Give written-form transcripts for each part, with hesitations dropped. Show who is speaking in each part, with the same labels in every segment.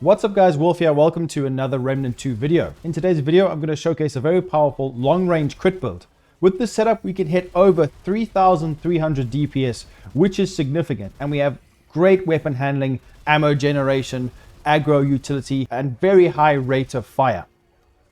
Speaker 1: What's up guys, Wolf here. Welcome to another Remnant 2 video. In today's video, I'm going to showcase a very powerful long-range crit build. With this setup, we can hit over 3,300 DPS, which is significant. And we have great weapon handling, ammo generation, aggro utility, and very high rate of fire.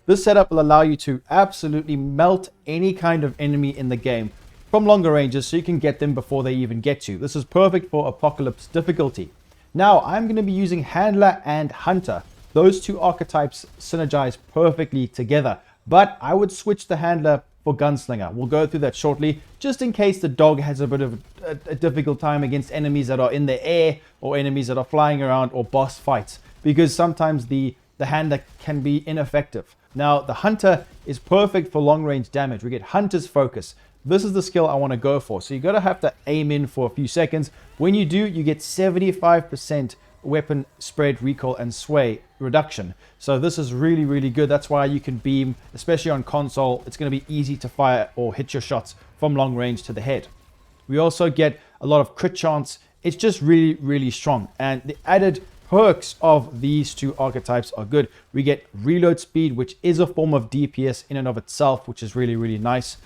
Speaker 1: This setup will allow you to absolutely melt any kind of enemy in the game from longer ranges so you can get them before they even get you. This is perfect for apocalypse difficulty. Now, I'm going to be using Handler and Hunter. Those two archetypes synergize perfectly together, but I would switch the Handler for Gunslinger. We'll go through that shortly, just in case the dog has a bit of a difficult time against enemies that are in the air or enemies that are flying around or boss fights, because sometimes the Handler can be ineffective. Now, the Hunter is perfect for long-range damage. We get Hunter's Focus. This is the skill I want to go for. So you're going to have to aim in for a few seconds. When you do, you get 75% weapon spread, recoil, and sway reduction. So this is really, really good. That's why you can beam, especially on console. It's going to be easy to fire or hit your shots from long range to the head. We also get a lot of crit chance. It's just really, really strong. And the added perks of these two archetypes are good. We get reload speed, which is a form of DPS in and of itself, which is really, really nice.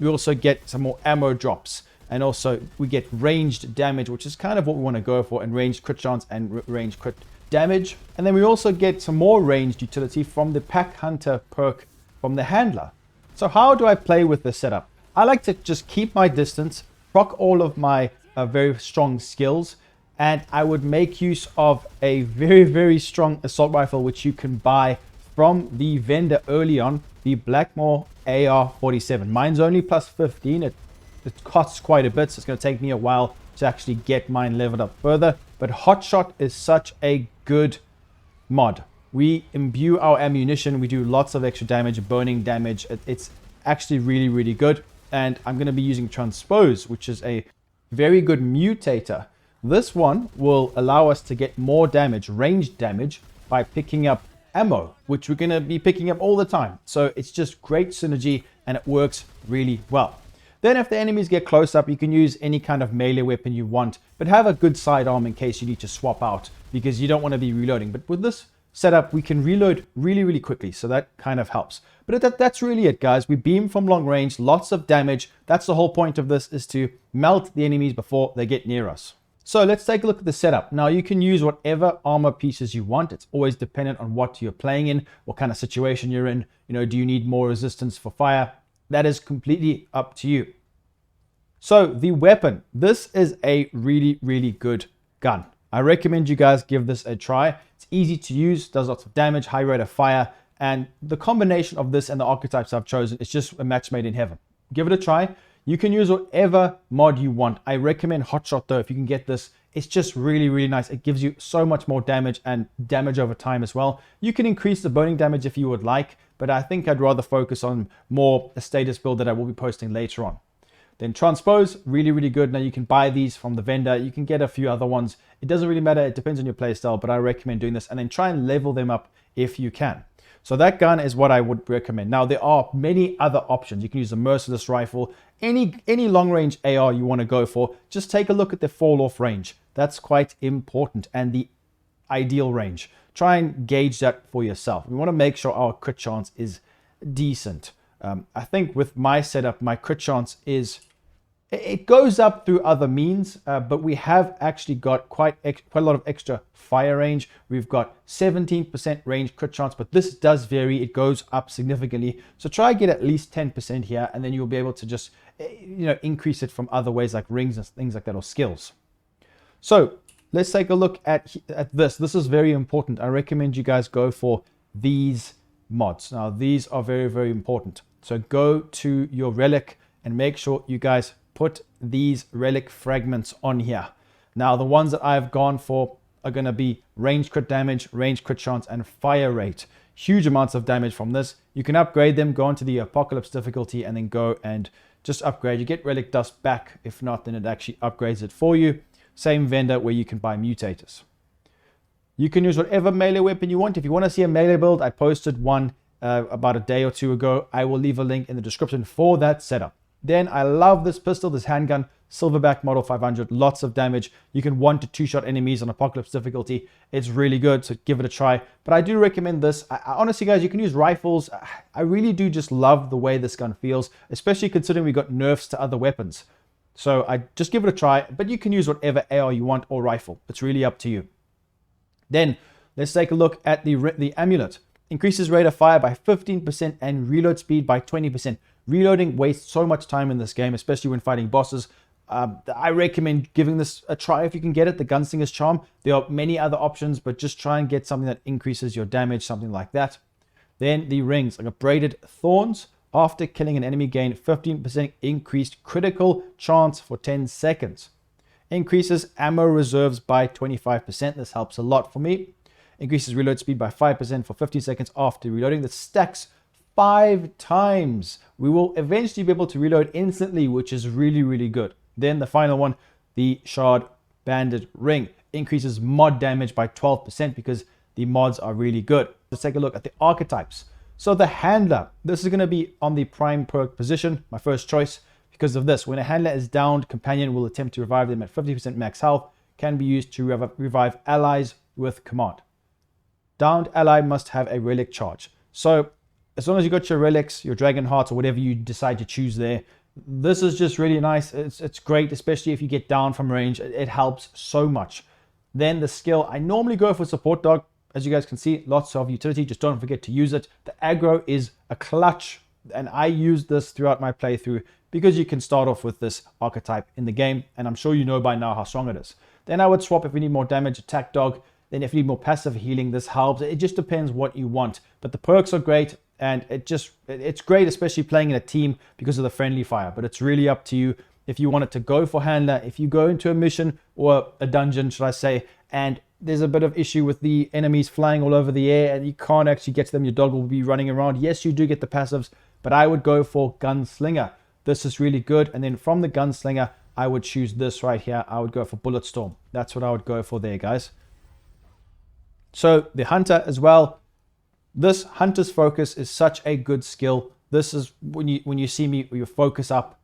Speaker 1: We also get some more ammo drops, and also we get ranged damage, which is kind of what we want to go for, and ranged crit chance and ranged crit damage. And then we also get some more ranged utility from the Pack Hunter perk from the Handler. So how do I play with this setup? I like to just keep my distance, proc all of my very strong skills, and I would make use of a very, very strong assault rifle, which you can buy from the vendor early on, the Blackmore AR-47. Mine's only plus 15. It costs quite a bit, so it's going to take me a while to actually get mine leveled up further. But Hotshot is such a good mod. We imbue our ammunition. We do lots of extra damage, burning damage. It's actually really, really good. And I'm going to be using Transpose, which is a very good mutator. This one will allow us to get more damage, ranged damage, by picking up ammo, which we're going to be picking up all the time. So it's just great synergy and it works really well. Then if the enemies get close up, you can use any kind of melee weapon you want, but have a good sidearm in case you need to swap out because you don't want to be reloading. But with this setup, we can reload really, really quickly. So that kind of helps. But that's really it, guys. We beam from long range, lots of damage. That's the whole point of this, is to melt the enemies before they get near us. So let's take a look at the setup. Now you can use whatever armor pieces you want. It's always dependent on what you're playing in, what kind of situation you're in. You know, do you need more resistance for fire? That is completely up to you. So the weapon, this is a really, really good gun. I recommend you guys give this a try. It's easy to use, does lots of damage, high rate of fire, and the combination of this and the archetypes I've chosen is just a match made in heaven. Give it a try. You can use whatever mod you want. I recommend Hotshot though, if you can get this. It's just really, really nice. It gives you so much more damage and damage over time as well. You can increase the burning damage if you would like, but I think I'd rather focus on more a status build that I will be posting later on. Then Transpose, really, really good. Now you can buy these from the vendor. You can get a few other ones. It doesn't really matter. It depends on your playstyle, but I recommend doing this and then try and level them up if you can. So that gun is what I would recommend. Now, there are many other options. You can use the Merciless Rifle, any long-range AR you want to go for. Just take a look at the fall-off range. That's quite important, and the ideal range. Try and gauge that for yourself. We want to make sure our crit chance is decent. I think with my setup, my crit chance is... It goes up through other means, but we have actually got quite a lot of extra fire range. We've got 17% range crit chance, but this does vary. It goes up significantly. So try get at least 10% here, and then you'll be able to just, increase it from other ways like rings and things like that, or skills. So let's take a look at this. This is very important. I recommend you guys go for these mods. Now, these are very, very important. So go to your relic and make sure you guys put these relic fragments on here. Now, the ones that I've gone for are going to be range crit damage, range crit chance, and fire rate. Huge amounts of damage from this. You can upgrade them, go into the apocalypse difficulty, and then go and just upgrade. You get relic dust back. If not, then it actually upgrades it for you. Same vendor where you can buy mutators. You can use whatever melee weapon you want. If you want to see a melee build, I posted one about a day or two ago. I will leave a link in the description for that setup. Then I love this pistol, this handgun, Silverback Model 500, lots of damage. You can 1 to 2 shot enemies on Apocalypse difficulty. It's really good, so give it a try. But I do recommend this. I honestly, guys, you can use rifles. I really do just love the way this gun feels, especially considering we got nerfs to other weapons. So I just give it a try, but you can use whatever AR you want or rifle. It's really up to you. Then let's take a look at the amulet. Increases rate of fire by 15% and reload speed by 20%. Reloading wastes so much time in this game, especially when fighting bosses. I recommend giving this a try if you can get it, the Gunslinger's Charm. There are many other options, but just try and get something that increases your damage, something like that. Then the rings, like a braided thorns. After killing an enemy, gain 15% increased critical chance for 10 seconds. Increases ammo reserves by 25%. This helps a lot for me. Increases reload speed by 5% for 50 seconds after reloading. That stacks 5 times. We will eventually be able to reload instantly, which is really, really good. Then the final one, the Shard Banded Ring. Increases mod damage by 12% because the mods are really good. Let's take a look at the archetypes. So the Handler, this is going to be on the prime perk position, my first choice, because of this. When a Handler is downed, Companion will attempt to revive them at 50% max health. Can be used to revive allies with command. Downed ally must have a relic charge. So as long as you got your relics, your dragon hearts, or whatever you decide to choose there, this is just really nice. It's great, especially if you get down from range. It helps so much. Then the skill, I normally go for support dog. As you guys can see, lots of utility. Just don't forget to use it. The aggro is a clutch, and I use this throughout my playthrough because you can start off with this archetype in the game, and I'm sure you know by now how strong it is. Then I would swap if we need more damage, attack dog. Then if you need more passive healing, this helps. It just depends what you want. But the perks are great, and it's great, especially playing in a team because of the friendly fire. But it's really up to you if you want it to go for Handler. If you go into a mission or a dungeon, should I say, and there's a bit of issue with the enemies flying all over the air and you can't actually get to them, your dog will be running around. Yes, you do get the passives, but I would go for Gunslinger. This is really good. And then from the Gunslinger, I would choose this right here. I would go for Bulletstorm. That's what I would go for there, guys. So the Hunter as well. This Hunter's Focus is such a good skill. This is when you see me, your focus up,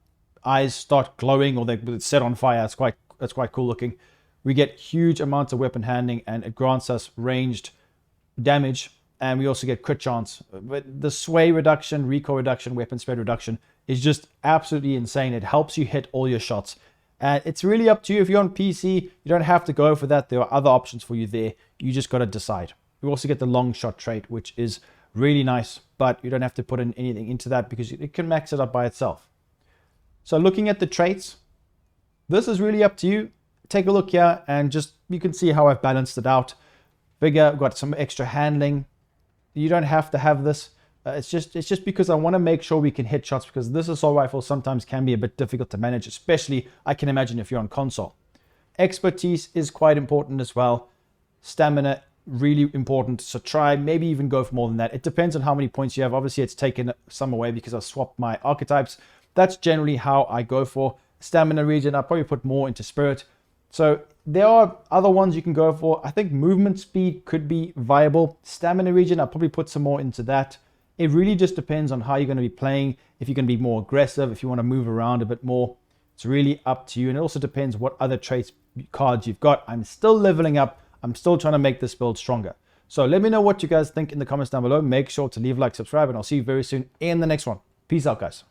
Speaker 1: eyes start glowing, or they're set on fire. It's quite cool looking. We get huge amounts of weapon handling, and it grants us ranged damage, and we also get crit chance. But the sway reduction, recoil reduction, weapon spread reduction is just absolutely insane. It helps you hit all your shots. And it's really up to you. If you're on PC, you don't have to go for that. There are other options for you there. You just got to decide. We also get the long shot trait, which is really nice, but you don't have to put in anything into that because it can max it up by itself. So looking at the traits, this is really up to you. Take a look here and just, you can see how I've balanced it out. Bigger, got some extra handling. You don't have to have this. It's just because I want to make sure we can hit shots, because this assault rifle sometimes can be a bit difficult to manage, especially I can imagine if you're on console. Expertise is quite important as well. Stamina, really important. So try, maybe even go for more than that. It depends on how many points you have. Obviously, it's taken some away because I've swapped my archetypes. That's generally how I go for. Stamina region, I'll probably put more into spirit. So there are other ones you can go for. I think movement speed could be viable. Stamina region, I'll probably put some more into that. It really just depends on how you're going to be playing. If you're going to be more aggressive, if you want to move around a bit more, it's really up to you. And it also depends what other traits cards you've got. I'm still leveling up. I'm still trying to make this build stronger. So let me know what you guys think in the comments down below. Make sure to leave a like, subscribe, and I'll see you very soon in the next one. Peace out, guys.